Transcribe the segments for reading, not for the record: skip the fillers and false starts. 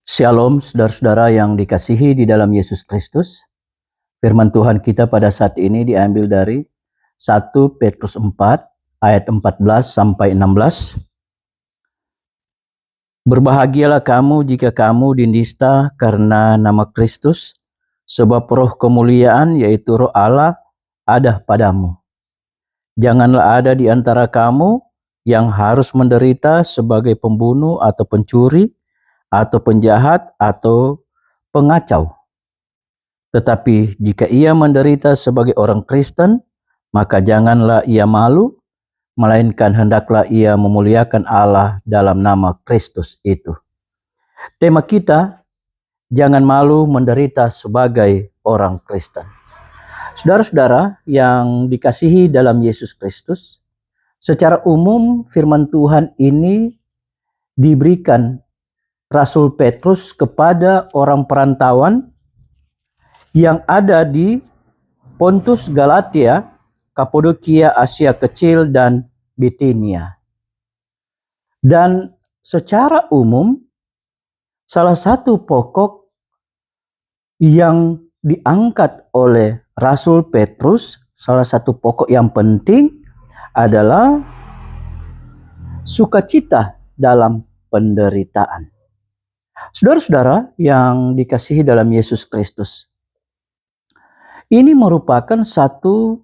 Shalom saudara-saudara yang dikasihi di dalam Yesus Kristus. Firman Tuhan kita pada saat ini diambil dari 1 Petrus 4 ayat 14 sampai 16. Berbahagialah kamu jika kamu dinista karena nama Kristus, sebab roh kemuliaan yaitu roh Allah ada padamu. Janganlah ada di antara kamu yang harus menderita sebagai pembunuh atau pencuri, atau penjahat, atau pengacau. Tetapi jika ia menderita sebagai orang Kristen, maka janganlah ia malu, melainkan hendaklah ia memuliakan Allah dalam nama Kristus itu. Tema kita, jangan malu menderita sebagai orang Kristen. Saudara-saudara yang dikasihi dalam Yesus Kristus, secara umum firman Tuhan ini diberikan Rasul Petrus kepada orang perantauan yang ada di Pontus, Galatia, Kapadokia, Asia Kecil, dan Bitinia. Dan secara umum, salah satu pokok yang diangkat oleh Rasul Petrus, salah satu pokok yang penting adalah sukacita dalam penderitaan. Saudara-saudara yang dikasihi dalam Yesus Kristus, ini merupakan satu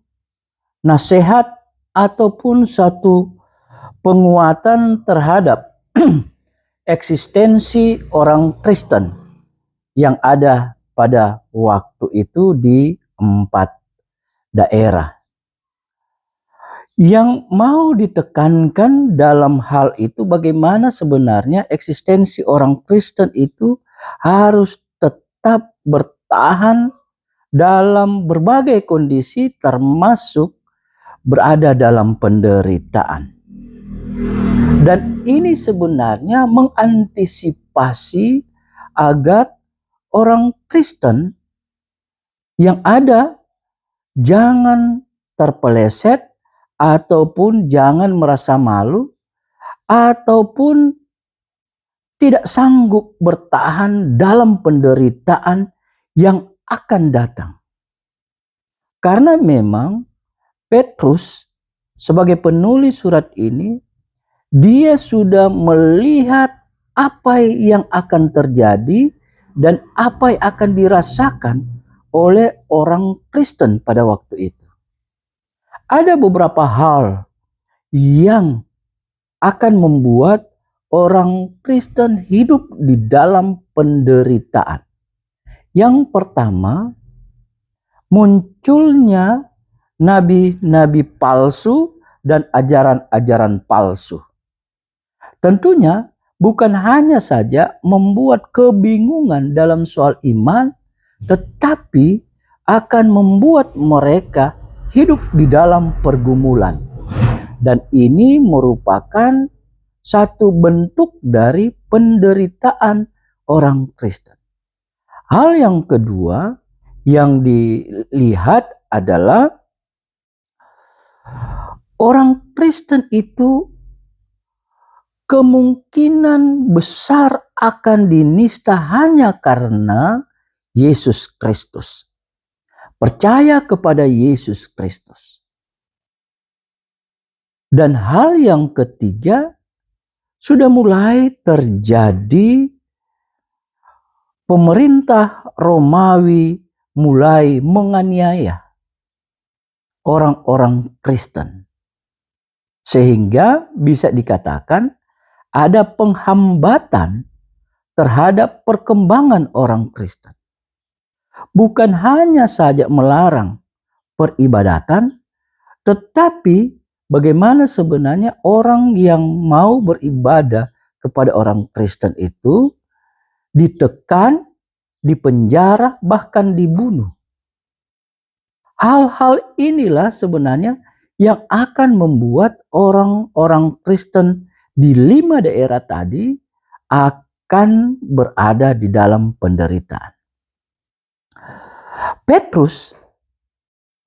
nasihat ataupun satu penguatan terhadap eksistensi orang Kristen yang ada pada waktu itu di 4 daerah. Yang mau ditekankan dalam hal itu bagaimana sebenarnya eksistensi orang Kristen itu harus tetap bertahan dalam berbagai kondisi, termasuk berada dalam penderitaan. Dan ini sebenarnya mengantisipasi agar orang Kristen yang ada jangan terpeleset ataupun jangan merasa malu ataupun tidak sanggup bertahan dalam penderitaan yang akan datang. Karena memang Petrus sebagai penulis surat ini, dia sudah melihat apa yang akan terjadi dan apa yang akan dirasakan oleh orang Kristen pada waktu itu. Ada beberapa hal yang akan membuat orang Kristen hidup di dalam penderitaan. Yang pertama, munculnya nabi-nabi palsu dan ajaran-ajaran palsu. Tentunya bukan hanya saja membuat kebingungan dalam soal iman, tetapi akan membuat mereka hidup di dalam pergumulan. Dan ini merupakan satu bentuk dari penderitaan orang Kristen. Hal yang kedua yang dilihat adalah orang Kristen itu kemungkinan besar akan dinista hanya karena Yesus Kristus. Percaya kepada Yesus Kristus. Dan hal yang ketiga, sudah mulai terjadi pemerintah Romawi mulai menganiaya orang-orang Kristen. Sehingga bisa dikatakan ada penghambatan terhadap perkembangan orang Kristen. Bukan hanya saja melarang peribadatan, tetapi bagaimana sebenarnya orang yang mau beribadah kepada orang Kristen itu ditekan, dipenjara, bahkan dibunuh. Hal-hal inilah sebenarnya yang akan membuat orang-orang Kristen di 5 daerah tadi akan berada di dalam penderitaan. Petrus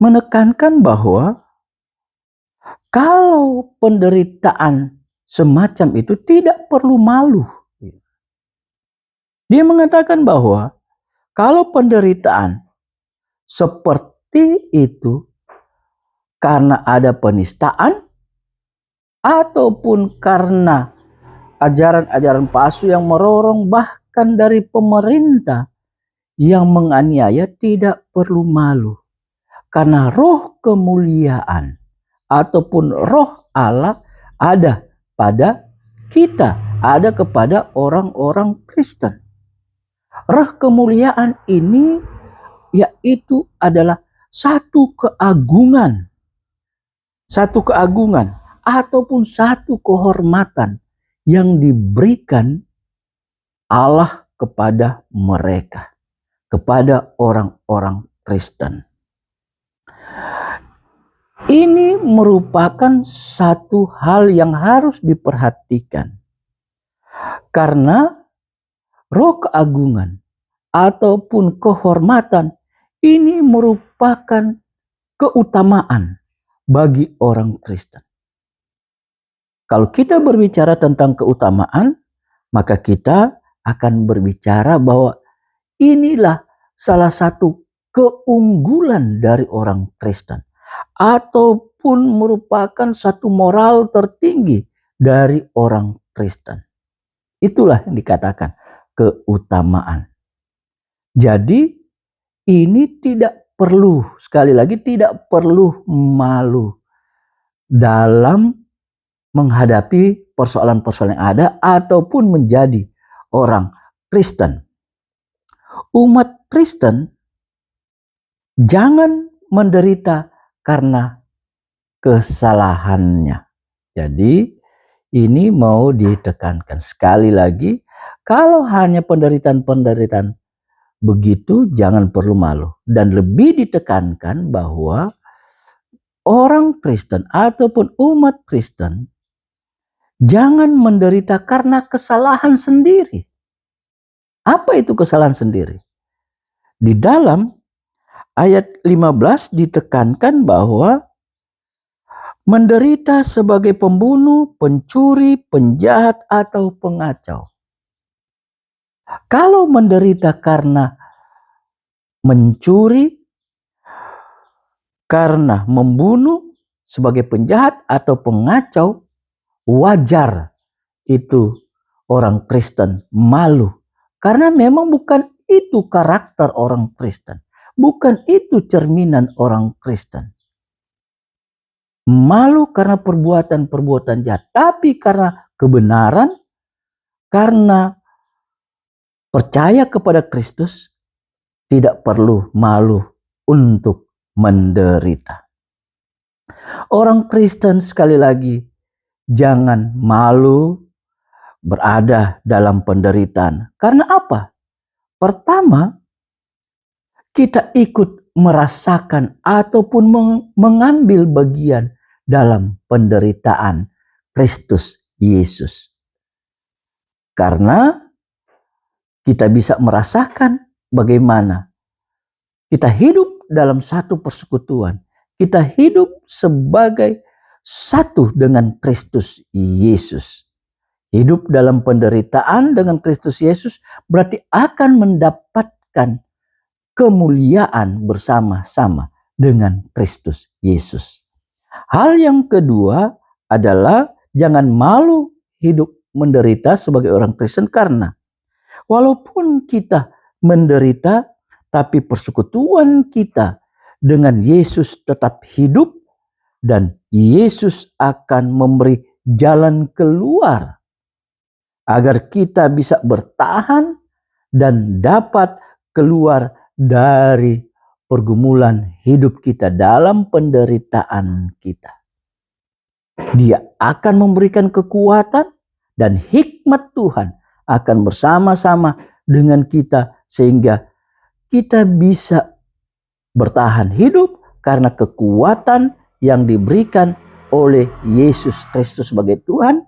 menekankan bahwa kalau penderitaan semacam itu tidak perlu malu. Dia mengatakan bahwa kalau penderitaan seperti itu karena ada penistaan ataupun karena ajaran-ajaran palsu yang merorong, bahkan dari pemerintah yang menganiaya, tidak perlu malu. Karena roh kemuliaan ataupun roh Allah ada pada kita, ada kepada orang-orang Kristen. Roh kemuliaan ini yaitu adalah satu keagungan ataupun satu kehormatan yang diberikan Allah kepada mereka, kepada orang-orang Kristen. Ini merupakan satu hal yang harus diperhatikan, karena roh keagungan ataupun kehormatan ini merupakan keutamaan bagi orang Kristen. Kalau kita berbicara tentang keutamaan, maka kita akan berbicara bahwa inilah salah satu keunggulan dari orang Kristen, ataupun merupakan satu moral tertinggi dari orang Kristen. Itulah yang dikatakan keutamaan. Jadi ini tidak perlu, sekali lagi tidak perlu malu dalam menghadapi persoalan-persoalan yang ada ataupun menjadi orang Kristen. Umat Kristen jangan menderita karena kesalahannya. Jadi ini mau ditekankan sekali lagi, kalau hanya penderitaan-penderitaan begitu jangan perlu malu. Dan lebih ditekankan bahwa orang Kristen ataupun umat Kristen jangan menderita karena kesalahan sendiri. Apa itu kesalahan sendiri? Di dalam ayat 15 ditekankan bahwa menderita sebagai pembunuh, pencuri, penjahat, atau pengacau. Kalau menderita karena mencuri, karena membunuh, sebagai penjahat atau pengacau, wajar itu orang Kristen malu. Karena memang bukan itu karakter orang Kristen. Bukan itu cerminan orang Kristen. Malu karena perbuatan-perbuatan jahat, tapi karena kebenaran, karena percaya kepada Kristus, tidak perlu malu untuk menderita. Orang Kristen sekali lagi jangan malu berada dalam penderitaan. Karena apa? Pertama, kita ikut merasakan ataupun mengambil bagian dalam penderitaan Kristus Yesus. Karena kita bisa merasakan bagaimana kita hidup dalam satu persekutuan. Kita hidup sebagai satu dengan Kristus Yesus. Hidup dalam penderitaan dengan Kristus Yesus berarti akan mendapatkan kemuliaan bersama-sama dengan Kristus Yesus. Hal yang kedua adalah jangan malu hidup menderita sebagai orang Kristen, karena walaupun kita menderita, tapi persekutuan kita dengan Yesus tetap hidup dan Yesus akan memberi jalan keluar agar kita bisa bertahan dan dapat keluar dari pergumulan hidup kita dalam penderitaan kita. Dia akan memberikan kekuatan dan hikmat Tuhan akan bersama-sama dengan kita sehingga kita bisa bertahan hidup karena kekuatan yang diberikan oleh Yesus Kristus sebagai Tuhan,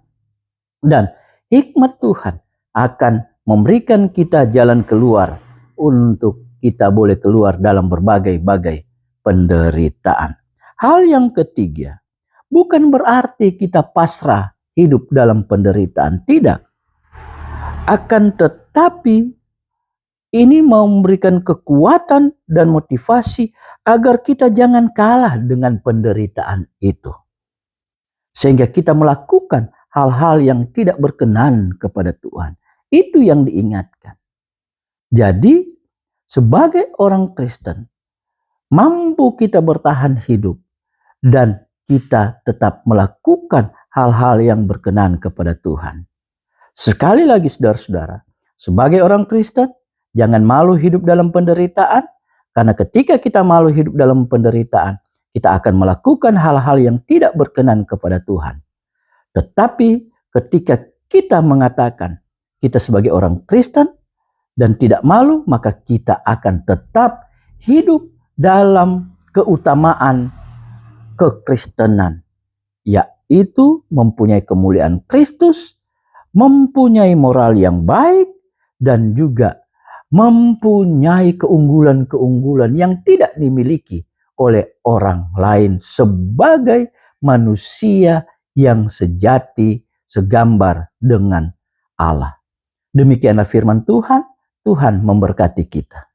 dan hikmat Tuhan akan memberikan kita jalan keluar untuk kita boleh keluar dalam berbagai-bagai penderitaan. Hal yang ketiga, bukan berarti kita pasrah hidup dalam penderitaan, tidak. Akan tetapi ini mau memberikan kekuatan dan motivasi agar kita jangan kalah dengan penderitaan itu. Sehingga kita melakukan hal-hal yang tidak berkenan kepada Tuhan. Itu yang diingatkan. Jadi, sebagai orang Kristen, mampu kita bertahan hidup dan kita tetap melakukan hal-hal yang berkenan kepada Tuhan. Sekali lagi saudara-saudara, sebagai orang Kristen, jangan malu hidup dalam penderitaan, karena ketika kita malu hidup dalam penderitaan, kita akan melakukan hal-hal yang tidak berkenan kepada Tuhan. Tetapi ketika kita mengatakan kita sebagai orang Kristen dan tidak malu, maka kita akan tetap hidup dalam keutamaan kekristenan, yaitu mempunyai kemuliaan Kristus, mempunyai moral yang baik, dan juga mempunyai keunggulan-keunggulan yang tidak dimiliki oleh orang lain sebagai manusia yang sejati, segambar dengan Allah. Demikianlah firman Tuhan. Tuhan memberkati kita.